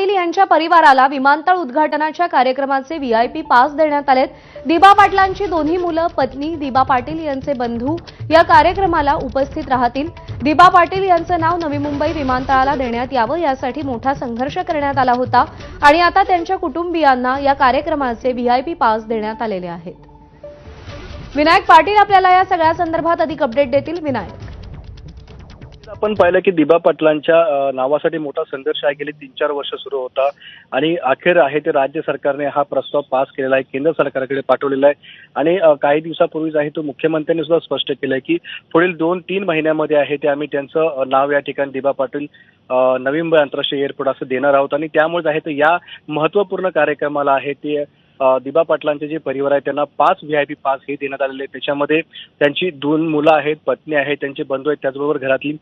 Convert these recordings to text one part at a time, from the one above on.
पाटील यांच्या परिवाराला विमानतळ उद्घाटनाच्या कार्यक्रमाचे व्हीआयपी पास देण्यात आलेत। दिबा पाटलांची दोन्ही मुलं, पत्नी, दिबा पाटील यांचे बंधू या कार्यक्रमाला उपस्थित राहतील। दिबा पाटील यांचं नाव नवी मुंबई विमानतळाला देण्यात यावं यासाठी मोठा संघर्ष करण्यात आला होता आणि आता त्यांच्या कुटुंबियांना या कार्यक्रमाचे व्हीआयपी पास देण्यात आलेले आहेत। विनायक पाटील आपल्याला या सगळ्या संदर्भात अधिक अपडेट देतील। विनायक, आपण पाहिलं की दिबा पाटलांच्या नावासाठी मोठा संघर्ष आहे, गेली 3-4 वर्ष सुरू होता आणि अखेर आहे ते राज्य सरकारने हा प्रस्ताव पास केलेला आहे, केंद्र सरकारकडे पाठवलेला आहे आणि काही दिवसापूर्वीच आहे तो मुख्यमंत्र्यांनी सुद्धा स्पष्ट केलंय की पुढील 2-3 महिन्यामध्ये आहे ते आम्ही त्यांचं नाव या ठिकाणी दिबा पाटील नवी मुंबई आंतरराष्ट्रीय एअरपोर्ट असं देणार आहोत आणि त्यामुळे आहे तर या महत्त्वपूर्ण कार्यक्रमाला आहे ते दिबा पाटलांचे जे परिवार आहे त्यांना 5 व्हीआयपी पास हे देण्यात आलेले आहेत। त्याच्यामध्ये त्यांची 2 मुलं आहेत, पत्नी आहे, त्यांचे बंधू आहेत, त्याचबरोबर घरातली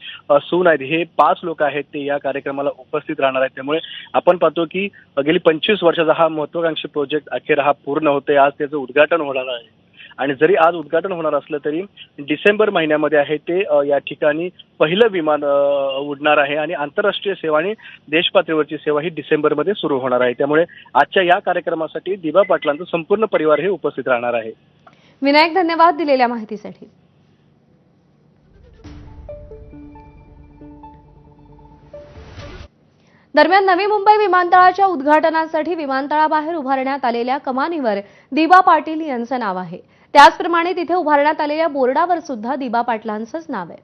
सून आहेत, हे 5 लोक आहेत ते या कार्यक्रमाला उपस्थित राहणार आहेत। त्यामुळे आपण पाहतो की गेली 25 वर्षाचा हा महत्त्वाकांक्षी प्रोजेक्ट अखेर हा पूर्ण होतोय। आज त्याचं उद्घाटन होणार आहे आणि जरी आज उद्घाटन होणार असलं तरी डिसेंबर महिन्यामध्ये आहे ते या ठिकाणी पहिलं विमान उडणार आहे आणि आंतरराष्ट्रीय सेवा आणि देशपातळीवरची सेवा ही डिसेंबरमध्ये सुरू होणार आहे। त्यामुळे आजच्या या कार्यक्रमासाठी दिबा पाटलांचं संपूर्ण परिवार हे उपस्थित राहणार आहे। विनायक, धन्यवाद दिलेल्या माहितीसाठी। दरम्यान नवी मुंबई विमानतळाच्या उद्घाटनासाठी विमानतळाबाहेर उभारण्यात आलेल्या कमानीवर दिबा पाटील यांचं नाव आहे। त्याचप्रमाणे तिथे उभारण्यात आलेल्या बोर्डावर सुद्धा दिबा पाटलांचंच नाव आहे।